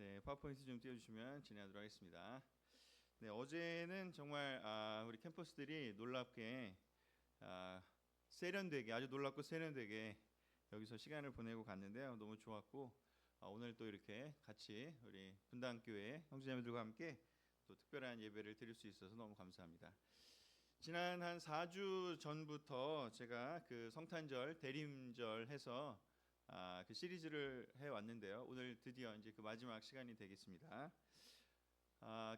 네, 파워포인트 좀 띄워주시면 진행하도록 하겠습니다. 네, 어제는 정말 우리 캠퍼스들이 놀랍게 세련되게 아주 놀랍고 세련되게 여기서 시간을 보내고 갔는데요. 너무 좋았고 오늘 또 이렇게 같이 우리 분당교회 형제자매들과 함께 또 특별한 예배를 드릴 수 있어서 너무 감사합니다. 지난 한 4주 전부터 제가 그 성탄절 대림절 해서 그 시리즈를 해 왔는데요. 오늘 드디어 이제 그 마지막 시간이 되겠습니다.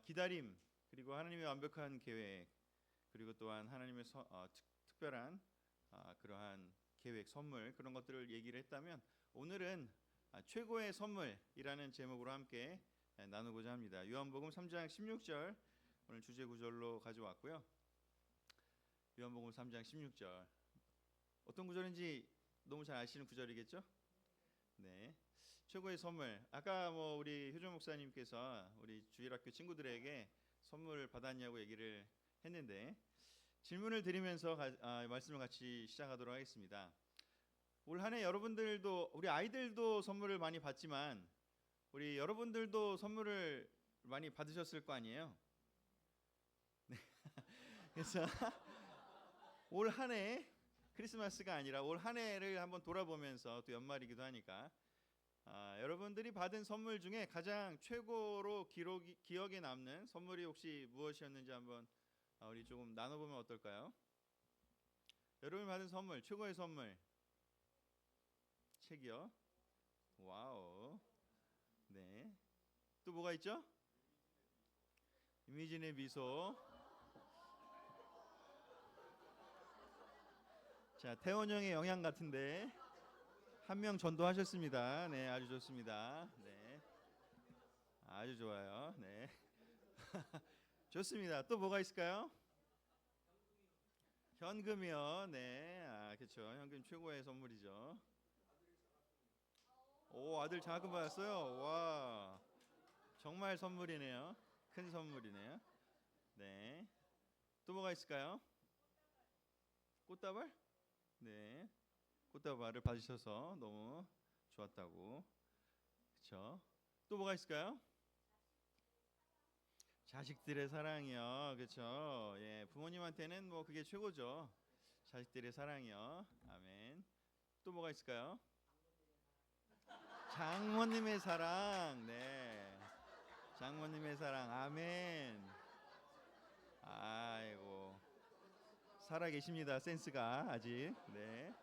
기다림 그리고 하나님의 완벽한 계획 그리고 또한 하나님의 특별한 그러한 계획 선물 그런 것들을 얘기를 했다면 오늘은 최고의 선물이라는 제목으로 함께 나누고자 합니다. 요한복음 3장 16절 오늘 주제 구절로 가져왔고요. 요한복음 3장 16절 어떤 구절인지 너무 잘 아시는 구절이겠죠? 네, 최고의 선물. 아까 우리 효정 목사님께서 우리 주일학교 친구들에게 선물을 받았냐고 얘기를 했는데 질문을 드리면서 말씀을 같이 시작하도록 하겠습니다. 올 한해 여러분들도 우리 아이들도 선물을 많이 받지만 우리 여러분들도 선물을 많이 받으셨을 거 아니에요? 네. 그래서 올 한해 크리스마스가 아니라 올 한 해를 한번 돌아보면서 또 연말이기도 하니까 여러분들이 받은 선물 중에 가장 최고로 기억에 남는 선물이 혹시 무엇이었는지 한번 우리 조금 나눠보면 어떨까요? 여러분이 받은 선물, 최고의 선물 책이요? 와우. 네. 또 뭐가 있죠? 이미진의 미소. 자, 태원 형의 영향 같은데 한 명 전도하셨습니다. 네, 아주 좋습니다. 네, 아주 좋아요. 네, 좋습니다. 또 뭐가 있을까요? 현금이요. 네, 그렇죠. 현금 최고의 선물이죠. 오, 아들 장학금 받았어요. 와, 정말 선물이네요. 큰 선물이네요. 네, 또 뭐가 있을까요? 꽃다발? 네. 꽃다발을 받으셔서 너무 좋았다고. 그렇죠? 또 뭐가 있을까요? 자식들의 사랑이요. 그렇죠? 예, 부모님한테는 그게 최고죠. 자식들의 사랑이요. 아멘. 또 뭐가 있을까요? 장모님의 사랑. 네. 장모님의 사랑. 아멘. 아이고. 살아 계십니다. 센스가 아직. 네.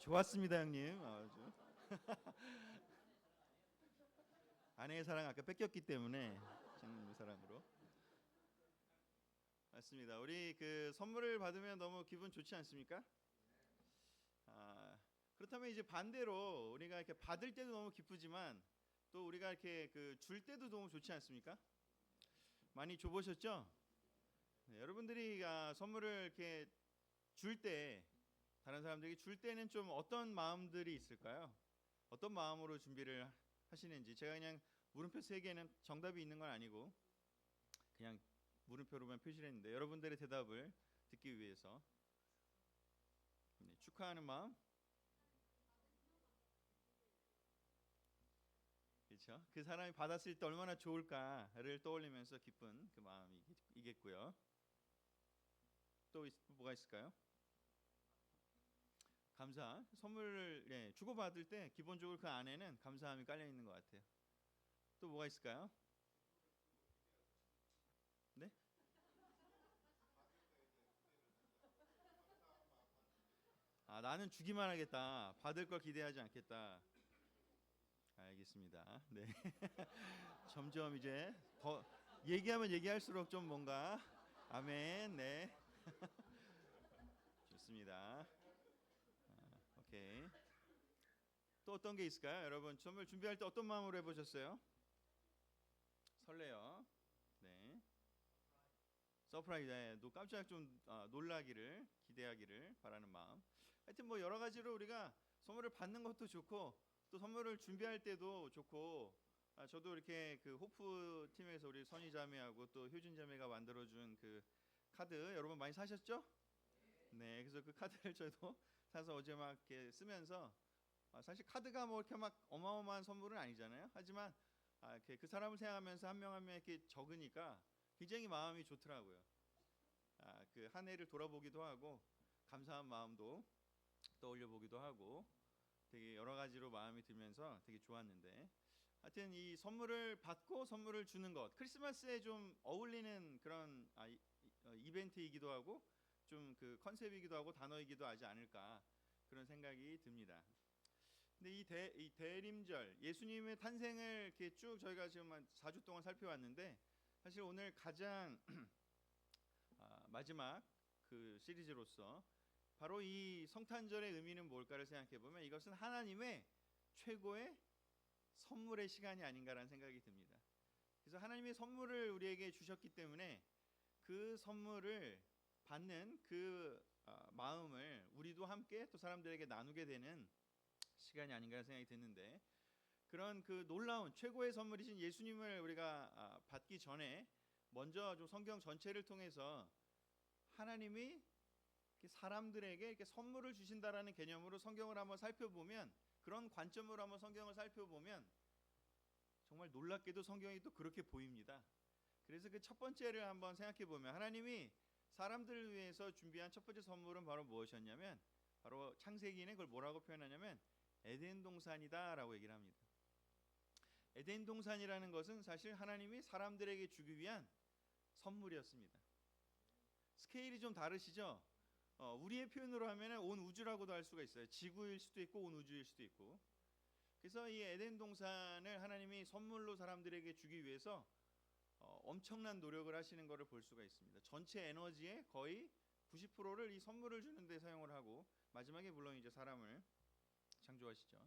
좋았습니다, 형님. 아주. 아내의 사랑 아까 뺏겼기 때문에 장모님의 사랑으로. 맞습니다. 우리 그 선물을 받으면 너무 기분 좋지 않습니까? 그렇다면 이제 반대로 우리가 이렇게 받을 때도 너무 기쁘지만 또 우리가 이렇게 그 줄 때도 너무 좋지 않습니까? 많이 줘보셨죠? 네, 여러분들이 선물을 이렇게 줄 때 다른 사람들에게 줄 때는 좀 어떤 마음들이 있을까요? 어떤 마음으로 준비를 하시는지. 제가 그냥 물음표 3개는 정답이 있는 건 아니고 그냥 물음표로만 표시를 했는데 여러분들의 대답을 듣기 위해서. 네, 축하하는 마음, 그렇죠? 그 사람이 받았을 때 얼마나 좋을까를 떠올리면서 기쁜 그 마음이겠고요. 또 뭐가 있을까요? 감사. 선물을 주고받을 때 기본적으로 그 안에는 감사함이 깔려 있는 것 같아요. 또 뭐가 있을까요? 네? 나는 주기만 하겠다. 받을 걸 기대하지 않겠다. 알겠습니다. 네. 점점 이제 더 얘기하면 얘기할수록 좀 뭔가 아멘. 네. 좋습니다. 오케이. 또 어떤 게 있을까요? 여러분 선물 준비할 때 어떤 마음으로 해보셨어요? 설레요. 네. 서프라이즈. 네. 또 깜짝 좀 놀라기를 기대하기를 바라는 마음. 하여튼 여러 가지로 우리가 선물을 받는 것도 좋고 또 선물을 준비할 때도 좋고 저도 이렇게 그 호프 팀에서 우리 선희 자매하고 또 효진 자매가 만들어준 그 카드 여러분 많이 사셨죠? 네, 그래서 그 카드를 저도 사서 어제 막 이렇게 쓰면서 사실 카드가 이렇게 막 어마어마한 선물은 아니잖아요. 하지만 그 사람을 생각하면서 한 명 한 명 이렇게 적으니까 굉장히 마음이 좋더라고요. 그 한 해를 돌아보기도 하고 감사한 마음도 떠올려 보기도 하고 되게 여러 가지로 마음이 들면서 되게 좋았는데, 하여튼 이 선물을 받고 선물을 주는 것, 크리스마스에 좀 어울리는 그런 이벤트이기도 하고 좀 그 컨셉이기도 하고 단어이기도 하지 않을까 그런 생각이 듭니다. 근데 이 대림절, 예수님의 탄생을 이렇게 쭉 저희가 지금 한 4주 동안 살펴왔는데, 사실 오늘 가장 마지막 그 시리즈로서 바로 이 성탄절의 의미는 뭘까를 생각해 보면 이것은 하나님의 최고의 선물의 시간이 아닌가라는 생각이 듭니다. 그래서 하나님의 선물을 우리에게 주셨기 때문에 그 선물을 받는 그 마음을 우리도 함께 또 사람들에게 나누게 되는 시간이 아닌가 생각이 드는데, 그런 그 놀라운 최고의 선물이신 예수님을 우리가 받기 전에 먼저 좀 성경 전체를 통해서 하나님이 사람들에게 이렇게 선물을 주신다라는 개념으로 성경을 한번 살펴보면, 그런 관점으로 한번 성경을 살펴보면 정말 놀랍게도 성경이 또 그렇게 보입니다. 그래서 그 첫 번째를 한번 생각해 보면, 하나님이 사람들을 위해서 준비한 첫 번째 선물은 바로 무엇이었냐면, 바로 창세기는 그걸 뭐라고 표현하냐면 에덴 동산이다라고 얘기를 합니다. 에덴 동산이라는 것은 사실 하나님이 사람들에게 주기 위한 선물이었습니다. 스케일이 좀 다르시죠? 우리의 표현으로 하면 온 우주라고도 할 수가 있어요. 지구일 수도 있고 온 우주일 수도 있고. 그래서 이 에덴 동산을 하나님이 선물로 사람들에게 주기 위해서 엄청난 노력을 하시는 것을 볼 수가 있습니다. 전체 에너지의 거의 90%를 이 선물을 주는 데 사용을 하고, 마지막에 물론 이제 사람을 창조하시죠.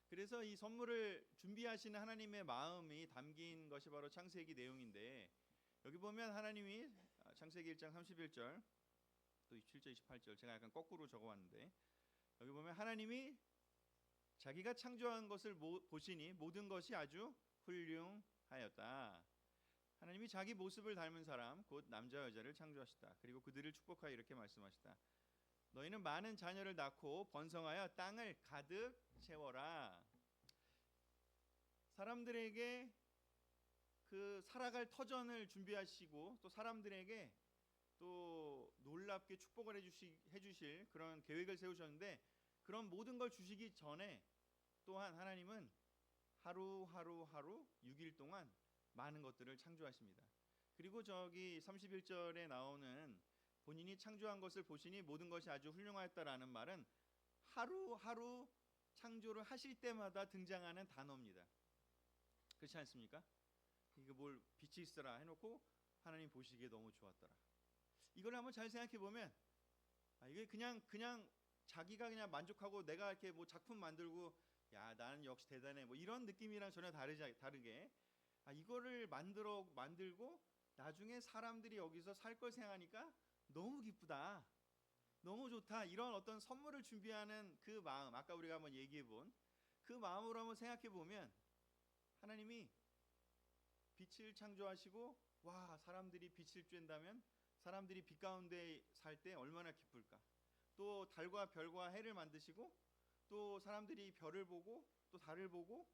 그래서 이 선물을 준비하시는 하나님의 마음이 담긴 것이 바로 창세기 내용인데, 여기 보면 하나님이 창세기 1장 31절 또 27절 28절 제가 약간 거꾸로 적어왔는데, 여기 보면 하나님이 자기가 창조한 것을 보시니 모든 것이 아주 훌륭하였다. 하나님이 자기 모습을 닮은 사람 곧 남자 여자를 창조하시다. 그리고 그들을 축복하여 이렇게 말씀하시다. 너희는 많은 자녀를 낳고 번성하여 땅을 가득 채워라. 사람들에게 그 살아갈 터전을 준비하시고 또 사람들에게 또 놀랍게 축복을 해주실 그런 계획을 세우셨는데, 그런 모든 걸 주시기 전에 또한 하나님은 하루 6일 동안 많은 것들을 창조하십니다. 그리고 저기 31절에 나오는 본인이 창조한 것을 보시니 모든 것이 아주 훌륭하였다라는 말은 하루하루 창조를 하실 때마다 등장하는 단어입니다. 그렇지 않습니까? 이거 뭘 빛이 있어라 해놓고 하나님 보시기에 너무 좋았더라. 이걸 한번 잘 생각해 보면 이게 그냥 자기가 그냥 만족하고 내가 이렇게 뭐 작품 만들고 야 나는 역시 대단해 뭐 이런 느낌이랑 전혀 다르게 이거를 만들고 나중에 사람들이 여기서 살 걸 생각하니까 너무 기쁘다, 너무 좋다, 이런 어떤 선물을 준비하는 그 마음, 아까 우리가 한번 얘기해 본 그 마음으로 한번 생각해 보면, 하나님이 빛을 창조하시고 와 사람들이 빛을 쬐다면 사람들이 빛 가운데 살 때 얼마나 기쁠까. 또 달과 별과 해를 만드시고 또 사람들이 별을 보고 또 달을 보고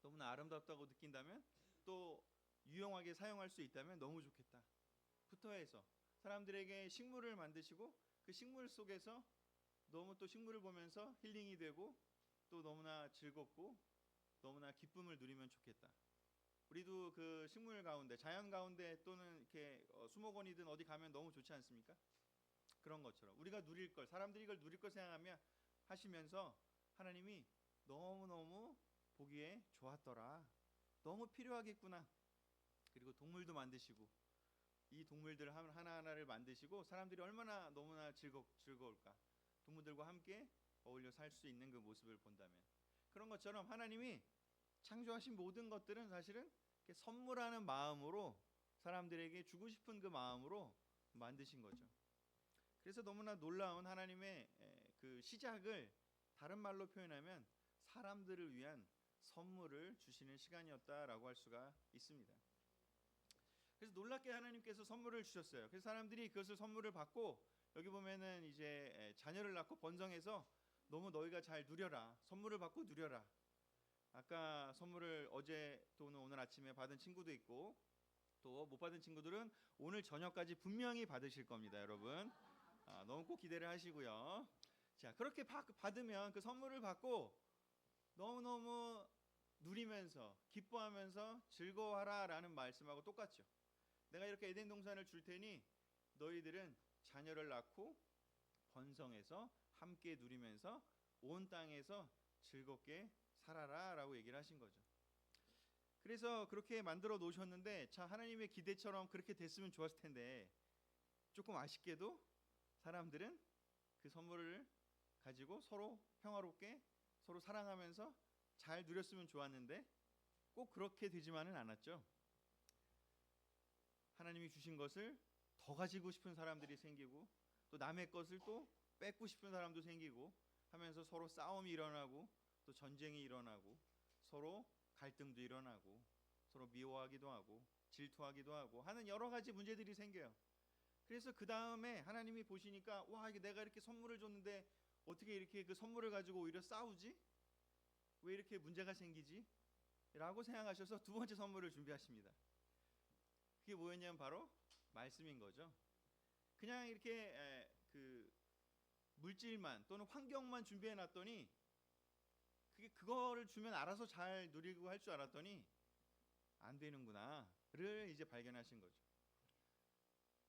너무나 아름답다고 느낀다면, 또 유용하게 사용할 수 있다면 너무 좋겠다 부터 해서 사람들에게 식물을 만드시고 그 식물 속에서 너무 또 식물을 보면서 힐링이 되고 또 너무나 즐겁고 너무나 기쁨을 누리면 좋겠다. 우리도 그 식물 가운데, 자연 가운데 또는 이렇게 수목원이든 어디 가면 너무 좋지 않습니까? 그런 것처럼 우리가 누릴 걸, 사람들이 이걸 누릴 걸 생각하며 하시면서 하나님이 너무너무 보기에 좋았더라, 너무 필요하겠구나. 그리고 동물도 만드시고 이 동물들 하나하나를 만드시고 사람들이 얼마나 너무나 즐거울까. 동물들과 함께 어울려 살 수 있는 그 모습을 본다면, 그런 것처럼 하나님이 창조하신 모든 것들은 사실은 선물하는 마음으로 사람들에게 주고 싶은 그 마음으로 만드신 거죠. 그래서 너무나 놀라운 하나님의 그 시작을 다른 말로 표현하면 사람들을 위한 선물을 주시는 시간이었다라고 할 수가 있습니다. 그래서 놀랍게 하나님께서 선물을 주셨어요. 그래서 사람들이 그것을 선물을 받고 여기 보면은 이제 자녀를 낳고 번성해서 너무 너희가 잘 누려라, 선물을 받고 누려라. 아까 아까 선물을 어제 또는 오늘 아침에 받은 친구도 있고 또 못 받은 친구들은 오늘 저녁까지 분명히 받으실 겁니다, 여러분. 너무 꼭 기대를 하시고요. 자, 그렇게 받으면 그 선물을 받고 너무너무 누리면서 기뻐하면서 즐거워하라라는 말씀하고 똑같죠. 내가 이렇게 에덴 동산을 줄 테니 너희들은 자녀를 낳고 번성해서 함께 누리면서 온 땅에서 즐겁게 살아라라고 얘기를 하신 거죠. 그래서 그렇게 만들어 놓으셨는데 자, 하나님의 기대처럼 그렇게 됐으면 좋았을 텐데 조금 아쉽게도 사람들은 그 선물을 가지고 서로 평화롭게 서로 사랑하면서 잘 누렸으면 좋았는데 꼭 그렇게 되지만은 않았죠. 하나님이 주신 것을 더 가지고 싶은 사람들이 생기고 또 남의 것을 또 뺏고 싶은 사람도 생기고 하면서 서로 싸움이 일어나고 또 전쟁이 일어나고 서로 갈등도 일어나고 서로 미워하기도 하고 질투하기도 하고 하는 여러 가지 문제들이 생겨요. 그래서 그 다음에 하나님이 보시니까 와, 이게 내가 이렇게 선물을 줬는데 어떻게 이렇게 그 선물을 가지고 오히려 싸우지? 왜 이렇게 문제가 생기지? 라고 생각하셔서 두 번째 선물을 준비하십니다. 그게 뭐였냐면 바로 말씀인 거죠. 그냥 이렇게 그 물질만 또는 환경만 준비해 놨더니 그거를 주면 알아서 잘 누리고 할 줄 알았더니 안 되는구나를 이제 발견하신 거죠.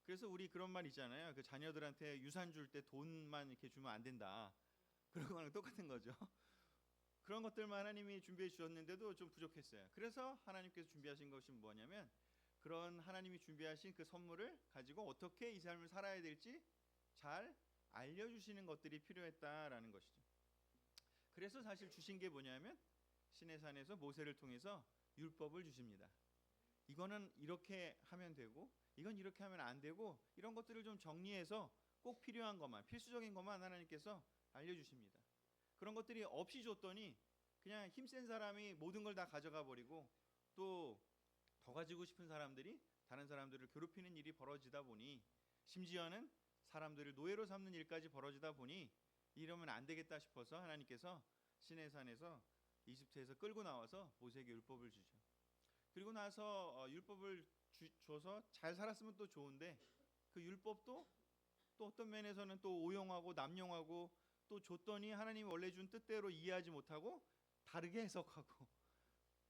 그래서 우리 그런 말 있잖아요. 그 자녀들한테 유산 줄 때 돈만 이렇게 주면 안 된다. 그런 거랑 똑같은 거죠. 그런 것들만 하나님이 준비해 주셨는데도 좀 부족했어요. 그래서 하나님께서 준비하신 것이 뭐냐면 그런 하나님이 준비하신 그 선물을 가지고 어떻게 이 삶을 살아야 될지 잘 알려주시는 것들이 필요했다라는 것이죠. 그래서 사실 주신 게 뭐냐면 시내산에서 모세를 통해서 율법을 주십니다. 이거는 이렇게 하면 되고 이건 이렇게 하면 안 되고 이런 것들을 좀 정리해서 꼭 필요한 것만 필수적인 것만 하나님께서 알려주십니다. 그런 것들이 없이 줬더니 그냥 힘센 사람이 모든 걸 다 가져가 버리고 또 더 가지고 싶은 사람들이 다른 사람들을 괴롭히는 일이 벌어지다 보니 심지어는 사람들을 노예로 삼는 일까지 벌어지다 보니 이러면 안 되겠다 싶어서 하나님께서 시내산에서 이집트에서 끌고 나와서 모세에게 율법을 주죠. 그리고 나서 율법을 줘서 잘 살았으면 또 좋은데 그 율법도 또 어떤 면에서는 또 오용하고 남용하고 또 줬더니 하나님이 원래 준 뜻대로 이해하지 못하고 다르게 해석하고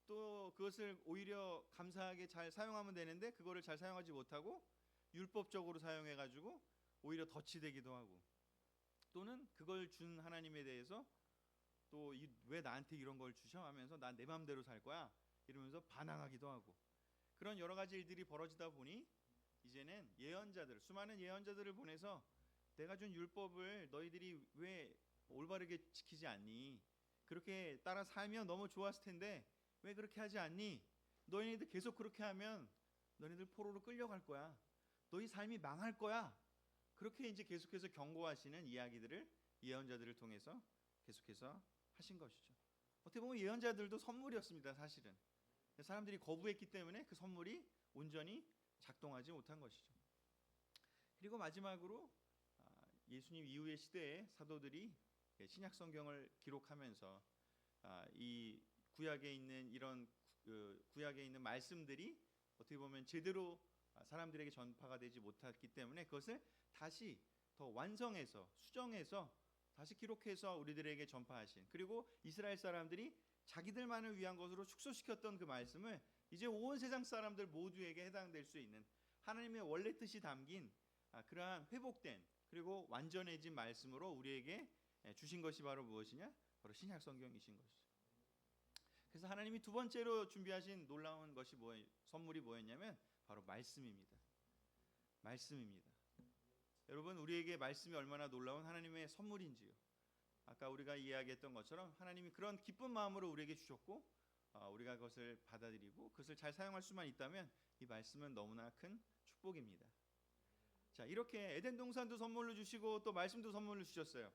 또 그것을 오히려 감사하게 잘 사용하면 되는데 그거를 잘 사용하지 못하고 율법적으로 사용해가지고 오히려 덫이 되기도 하고 또는 그걸 준 하나님에 대해서 또 왜 나한테 이런 걸 주셔 하면서 난 내 마음대로 살 거야 이러면서 반항하기도 하고 그런 여러 가지 일들이 벌어지다 보니 이제는 예언자들 수많은 예언자들을 보내서 내가 준 율법을 너희들이 왜 올바르게 지키지 않니? 그렇게 따라 살면 너무 좋았을 텐데 왜 그렇게 하지 않니? 너희들 계속 그렇게 하면 너희들 포로로 끌려갈 거야. 너희 삶이 망할 거야. 그렇게 이제 계속해서 경고하시는 이야기들을 예언자들을 통해서 계속해서 하신 것이죠. 어떻게 보면 예언자들도 선물이었습니다, 사실은. 사람들이 거부했기 때문에 그 선물이 온전히 작동하지 못한 것이죠. 그리고 마지막으로 예수님 이후의 시대의 사도들이 신약 성경을 기록하면서 이 구약에 있는 이런 구약에 있는 말씀들이 어떻게 보면 제대로 사람들에게 전파가 되지 못했기 때문에 그것을 다시 더 완성해서 수정해서 다시 기록해서 우리들에게 전파하신 그리고 이스라엘 사람들이 자기들만을 위한 것으로 축소시켰던 그 말씀을 이제 온 세상 사람들 모두에게 해당될 수 있는 하나님의 원래 뜻이 담긴 그러한 회복된 그리고 완전해진 말씀으로 우리에게 주신 것이 바로 무엇이냐? 바로 신약 성경이신 것이죠. 그래서 하나님이 두 번째로 준비하신 놀라운 것이 선물이 뭐였냐면 바로 말씀입니다. 말씀입니다. 여러분 우리에게 말씀이 얼마나 놀라운 하나님의 선물인지요. 아까 우리가 이야기했던 것처럼 하나님이 그런 기쁜 마음으로 우리에게 주셨고 우리가 그것을 받아들이고 그것을 잘 사용할 수만 있다면 이 말씀은 너무나 큰 축복입니다. 자, 이렇게 에덴 동산도 선물로 주시고 또 말씀도 선물로 주셨어요.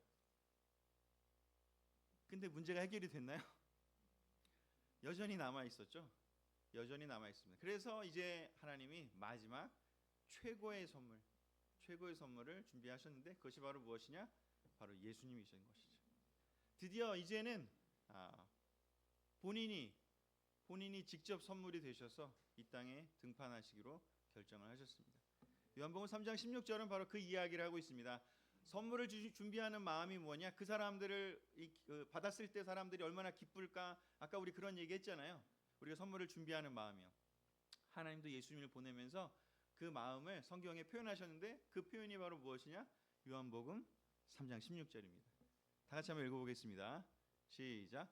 근데 문제가 해결이 됐나요? 여전히 남아 있었죠. 여전히 남아 있습니다. 그래서 이제 하나님이 마지막 최고의 선물을 준비하셨는데 그것이 바로 무엇이냐? 바로 예수님이신 것이죠. 드디어 이제는 본인이 직접 선물이 되셔서 이 땅에 등판하시기로 결정을 하셨습니다. 요한복음 3장 16절은 바로 그 이야기를 하고 있습니다. 선물을 준비하는 마음이 뭐냐? 그 사람들을 받았을 때 사람들이 얼마나 기쁠까? 아까 우리 그런 얘기했잖아요. 우리가 선물을 준비하는 마음이요. 하나님도 예수님을 보내면서 그 마음을 성경에 표현하셨는데 그 표현이 바로 무엇이냐? 요한복음 3장 16절입니다. 다 같이 한번 읽어보겠습니다. 시작.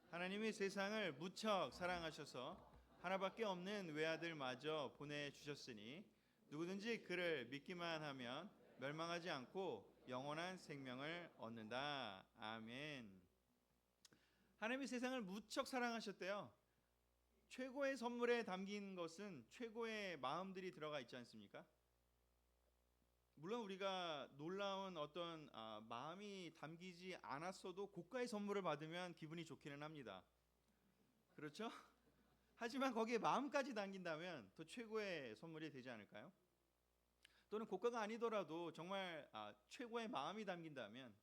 하나님이 세상을 무척 사랑하셔서 하나밖에 없는 외아들마저 보내주셨으니 누구든지 그를 믿기만 하면 멸망하지 않고 영원한 생명을 얻는다. 아멘. 하나님이 세상을 무척 사랑하셨대요. 최고의 선물에 담긴 것은 최고의 마음들이 들어가 있지 않습니까? 물론 우리가 놀라운 어떤 마음이 담기지 않았어도 고가의 선물을 받으면 기분이 좋기는 합니다. 그렇죠? 하지만 거기에 마음까지 담긴다면 더 최고의 선물이 되지 않을까요? 또는 고가가 아니더라도 정말 최고의 마음이 담긴다면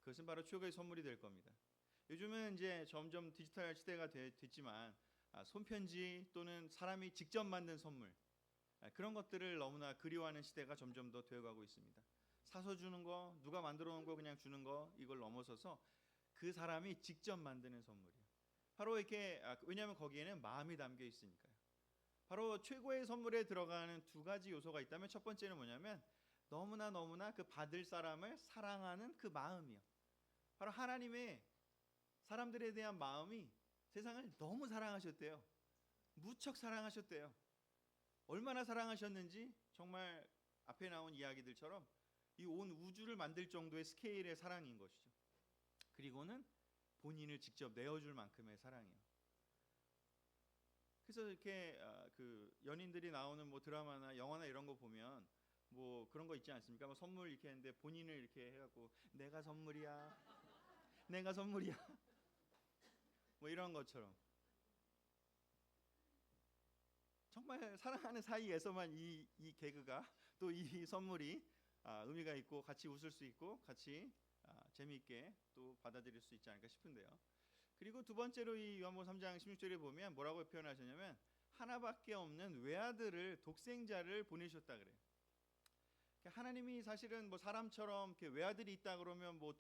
그것은 바로 최고의 선물이 될 겁니다. 요즘은 이제 점점 디지털 시대가 됐지만 손편지 또는 사람이 직접 만든 선물 그런 것들을 너무나 그리워하는 시대가 점점 더 되어가고 있습니다. 사서 주는 거, 누가 만들어 놓은 거 그냥 주는 거 이걸 넘어서서 그 사람이 직접 만드는 선물이에요. 바로 이렇게 왜냐하면 거기에는 마음이 담겨 있으니까요. 바로 최고의 선물에 들어가는 두 가지 요소가 있다면 첫 번째는 뭐냐면 너무나 그 받을 사람을 사랑하는 그 마음이요. 바로 하나님의 사람들에 대한 마음이 세상을 너무 사랑하셨대요. 무척 사랑하셨대요. 얼마나 사랑하셨는지 정말 앞에 나온 이야기들처럼 이 온 우주를 만들 정도의 스케일의 사랑인 것이죠. 그리고는 본인을 직접 내어줄 만큼의 사랑이에요. 그래서 이렇게 그 연인들이 나오는 뭐 드라마나 영화나 이런 거 보면 뭐 그런 거 있지 않습니까? 뭐 선물 이렇게 했는데 본인을 이렇게 해갖고 내가 선물이야, 내가 선물이야, 뭐 이런 것처럼 정말 사랑하는 사이에서만 이 개그가 또 이 선물이 의미가 있고 같이 웃을 수 있고 같이 재미있게 또 받아들일 수 있지 않을까 싶은데요. 그리고 두 번째로 이 요한복음 3장 16절에 보면 뭐라고 표현하셨냐면 하나밖에 없는 외아들을 독생자를 보내셨다 그래요. 하나님이 사실은 뭐 사람처럼 이렇게 외아들이 있다 그러면 뭐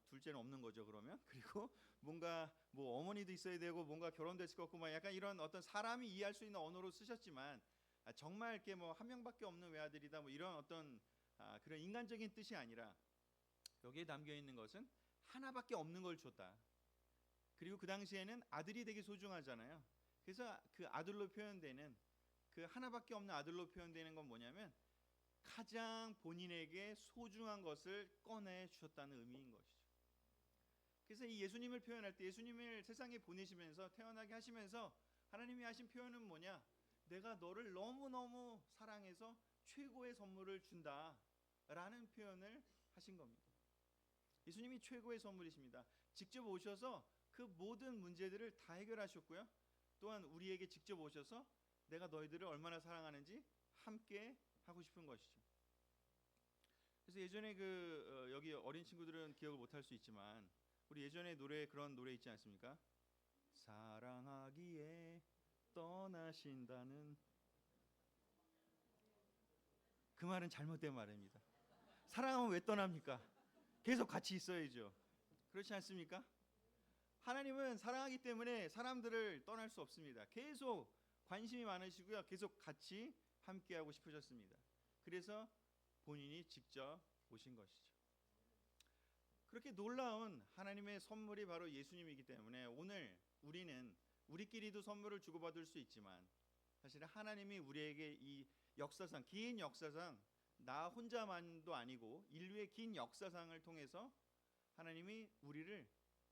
둘째는 없는 거죠 그러면. 그리고 뭔가 뭐 어머니도 있어야 되고 뭔가 결혼도 했을 것 같고 막 약간 이런 어떤 사람이 이해할 수 있는 언어로 쓰셨지만 정말 이렇게 뭐 한 명밖에 없는 외아들이다 뭐 이런 어떤 그런 인간적인 뜻이 아니라 여기에 담겨 있는 것은 하나밖에 없는 걸 줬다. 그리고 그 당시에는 아들이 되게 소중하잖아요. 그래서 그 아들로 표현되는 그 하나밖에 없는 아들로 표현되는 건 뭐냐면 가장 본인에게 소중한 것을 꺼내 주셨다는 의미인 것이죠. 그래서 이 예수님을 표현할 때 예수님을 세상에 보내시면서 태어나게 하시면서 하나님이 하신 표현은 뭐냐? 내가 너를 너무너무 사랑해서 최고의 선물을 준다라는 표현을 하신 겁니다. 예수님이 최고의 선물이십니다. 직접 오셔서 그 모든 문제들을 다 해결하셨고요. 또한 우리에게 직접 오셔서 내가 너희들을 얼마나 사랑하는지 함께 하고 싶은 것이죠. 그래서 예전에 여기 어린 친구들은 기억을 못할 수 있지만 우리 예전에 그런 노래 있지 않습니까? 사랑하기에 떠나신다는 그 말은 잘못된 말입니다. 사랑하면 왜 떠납니까? 계속 같이 있어야죠. 그렇지 않습니까? 하나님은 사랑하기 때문에 사람들을 떠날 수 없습니다. 계속 관심이 많으시고요. 계속 같이 함께하고 싶으셨습니다. 그래서 본인이 직접 오신 것이죠. 그렇게 놀라운 하나님의 선물이 바로 예수님이기 때문에 오늘 우리는 우리끼리도 선물을 주고받을 수 있지만 사실 하나님이 우리에게 이 역사상 긴 역사상 나 혼자만도 아니고 인류의 긴 역사상을 통해서 하나님이 우리를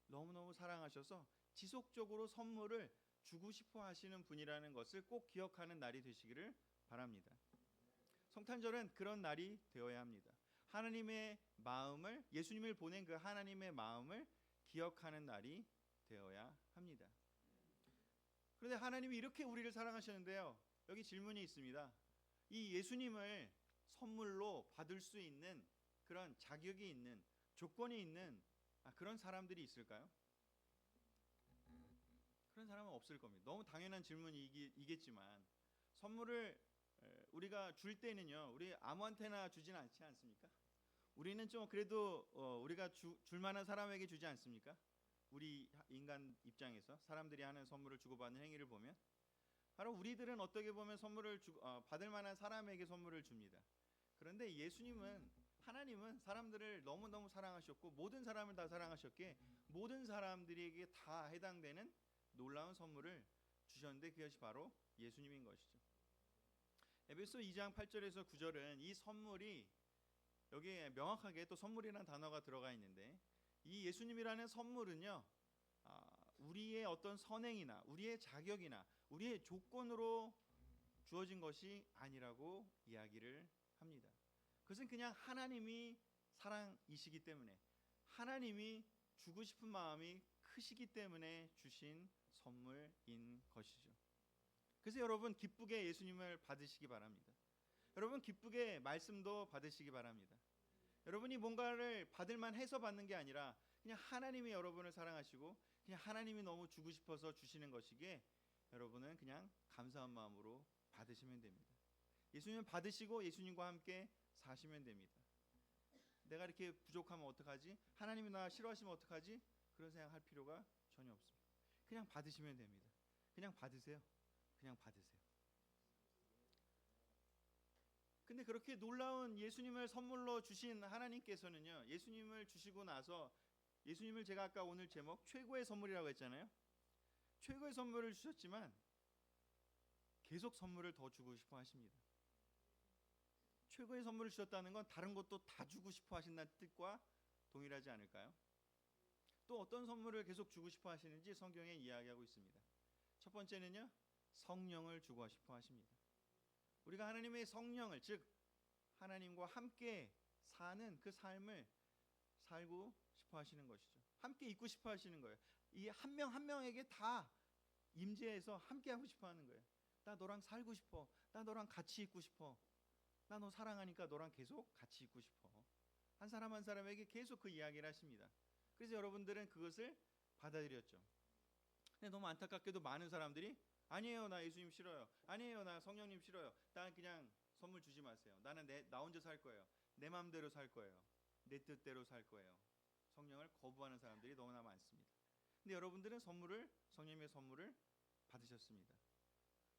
너무너무 사랑하셔서 지속적으로 선물을 주고 싶어 하시는 분이라는 것을 꼭 기억하는 날이 되시기를 바랍니다. 성탄절은 그런 날이 되어야 합니다. 하나님의 마음을 예수님을 보낸 그 하나님의 마음을 기억하는 날이 되어야 합니다. 그런데 하나님이 이렇게 우리를 사랑하셨는데요. 여기 질문이 있습니다. 이 예수님을 선물로 받을 수 있는 그런 자격이 있는 조건이 있는 그런 사람들이 있을까요? 사람은 없을 겁니다. 너무 당연한 질문이겠지만 선물을 우리가 줄 때는요, 우리 아무한테나 주지는 않지 않습니까? 우리는 좀 그래도 우리가 줄 만한 사람에게 주지 않습니까? 우리 인간 입장에서 사람들이 하는 선물을 주고받는 행위를 보면 바로 우리들은 어떻게 보면 선물을 받을 만한 사람에게 선물을 줍니다. 그런데 하나님은 사람들을 너무너무 사랑하셨고 모든 사람을 다 사랑하셨기에 모든 사람들에게 다 해당되는 놀라운 선물을 주셨는데 그것이 바로 예수님인 것이죠. 에베소 2장 8절에서 9절은 이 선물이 여기에 명확하게 또 선물이라는 단어가 들어가 있는데 이 예수님이라는 선물은요, 우리의 어떤 선행이나 우리의 자격이나 우리의 조건으로 주어진 것이 아니라고 이야기를 합니다. 그것은 그냥 하나님이 사랑이시기 때문에 하나님이 주고 싶은 마음이 크시기 때문에 주신 선물인 것이죠. 그래서 여러분 기쁘게 예수님을 받으시기 바랍니다. 여러분 기쁘게 말씀도 받으시기 바랍니다. 여러분이 뭔가를 받을 만해서 받는 게 아니라 그냥 하나님이 여러분을 사랑하시고 그냥 하나님이 너무 주고 싶어서 주시는 것이기에 여러분은 그냥 감사한 마음으로 받으시면 됩니다. 예수님 받으시고 예수님과 함께 사시면 됩니다. 내가 이렇게 부족하면 어떡하지? 하나님이 나 싫어하시면 어떡하지? 그런 생각할 필요가 전혀 없습니다. 그냥 받으시면 됩니다. 그냥 받으세요. 그냥 받으세요. 근데 그렇게 놀라운 예수님을 선물로 주신 하나님께서는요, 예수님을 주시고 나서 예수님을 제가 아까 오늘 제목 최고의 선물이라고 했잖아요. 최고의 선물을 주셨지만 계속 선물을 더 주고 싶어 하십니다. 최고의 선물을 주셨다는 건 다른 것도 다 주고 싶어 하신다는 뜻과 동일하지 않을까요? 또 어떤 선물을 계속 주고 싶어 하시는지 성경에 이야기하고 있습니다. 첫 번째는요, 성령을 주고 싶어 하십니다. 우리가 하나님의 성령을, 즉 하나님과 함께 사는 그 삶을 살고 싶어 하시는 것이죠. 함께 있고 싶어 하시는 거예요. 이 한 명 한 명에게 다 임재해서 함께 하고 싶어 하는 거예요. 나 너랑 살고 싶어. 나 너랑 같이 있고 싶어. 나 너 사랑하니까 너랑 계속 같이 있고 싶어. 한 사람 한 사람에게 계속 그 이야기를 하십니다. 그래서 여러분들은 그것을 받아들였죠. 근데 너무 안타깝게도 많은 사람들이 아니에요, 나 예수님 싫어요. 아니에요, 나 성령님 싫어요. 나 그냥 선물 주지 마세요. 나는 나 혼자 살 거예요. 내 마음대로 살 거예요. 내 뜻대로 살 거예요. 성령을 거부하는 사람들이 너무나 많습니다. 근데 여러분들은 성령님의 선물을 받으셨습니다.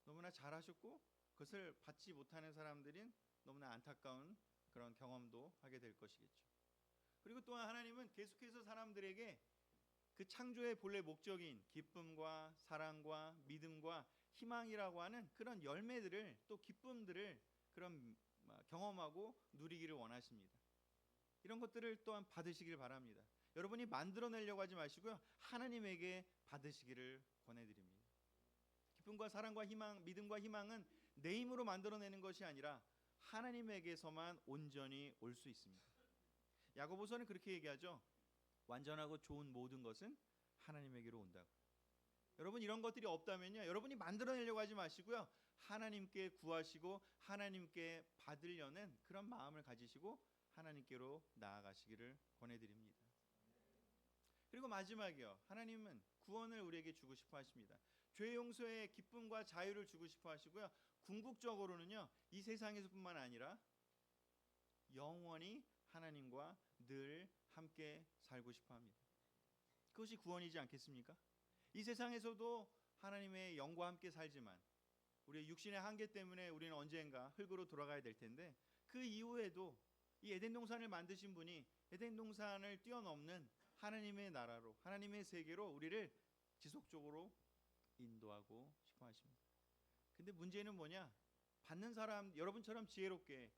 너무나 잘하셨고 그것을 받지 못하는 사람들은 너무나 안타까운 그런 경험도 하게 될 것이겠죠. 그리고 또한 하나님은 계속해서 사람들에게 그 창조의 본래 목적인 기쁨과 사랑과 믿음과 희망이라고 하는 그런 열매들을 또 기쁨들을 그런 경험하고 누리기를 원하십니다. 이런 것들을 또한 받으시길 바랍니다. 여러분이 만들어내려고 하지 마시고요, 하나님에게 받으시기를 권해드립니다. 기쁨과 사랑과 희망, 믿음과 희망은 내 힘으로 만들어내는 것이 아니라 하나님에게서만 온전히 올 수 있습니다. 야고보서는 그렇게 얘기하죠. 완전하고 좋은 모든 것은 하나님에게로 온다고. 여러분 이런 것들이 없다면요, 여러분이 만들어내려고 하지 마시고요, 하나님께 구하시고 하나님께 받으려는 그런 마음을 가지시고 하나님께로 나아가시기를 권해드립니다. 그리고 마지막이요, 하나님은 구원을 우리에게 주고 싶어 하십니다. 죄 용서의 기쁨과 자유를 주고 싶어 하시고요, 궁극적으로는요, 이 세상에서뿐만 아니라 영원히 하나님과 늘 함께 살고 싶어 합니다. 그것이 구원이지 않겠습니까? 이 세상에서도 하나님의 영과 함께 살지만 우리의 육신의 한계 때문에 우리는 언젠가 흙으로 돌아가야 될 텐데 그 이후에도 이 에덴 동산을 만드신 분이 에덴 동산을 뛰어넘는 하나님의 나라로, 하나님의 세계로 우리를 지속적으로 인도하고 싶어 하십니다. 근데 문제는 뭐냐? 받는 사람, 여러분처럼 지혜롭게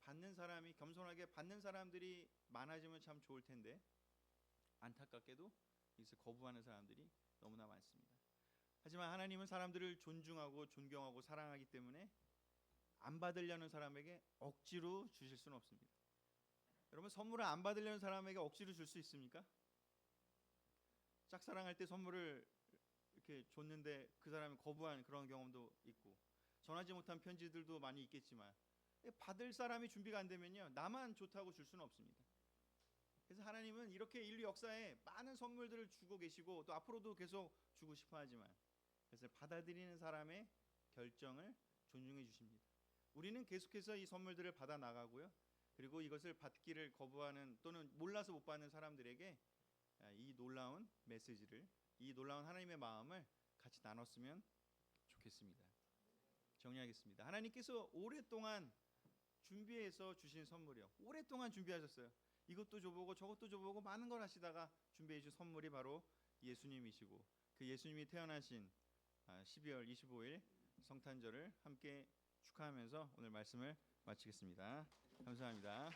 받는 사람이, 겸손하게 받는 사람들이 많아지면 참 좋을 텐데 안타깝게도 이것을 거부하는 사람들이 너무나 많습니다. 하지만 하나님은 사람들을 존중하고 존경하고 사랑하기 때문에 안 받으려는 사람에게 억지로 주실 수는 없습니다. 여러분 선물을 안 받으려는 사람에게 억지로 줄 수 있습니까? 짝사랑할 때 선물을 이렇게 줬는데 그 사람이 거부한 그런 경험도 있고, 전하지 못한 편지들도 많이 있겠지만 받을 사람이 준비가 안 되면요, 나만 좋다고 줄 수는 없습니다. 그래서 하나님은 이렇게 인류 역사에 많은 선물들을 주고 계시고 또 앞으로도 계속 주고 싶어 하지만 그래서 받아들이는 사람의 결정을 존중해 주십니다. 우리는 계속해서 이 선물들을 받아 나가고요. 그리고 이것을 받기를 거부하는 또는 몰라서 못 받는 사람들에게 이 놀라운 메시지를, 이 놀라운 하나님의 마음을 같이 나눴으면 좋겠습니다. 정리하겠습니다. 하나님께서 오랫동안 준비해서 주신 선물이요. 오랫동안 준비하셨어요. 이것도 줘보고 저것도 줘보고 많은 걸 하시다가 준비해 주신 선물이 바로 예수님이시고, 그 예수님이 태어나신 12월 25일 성탄절을 함께 축하하면서 오늘 말씀을 마치겠습니다. 감사합니다.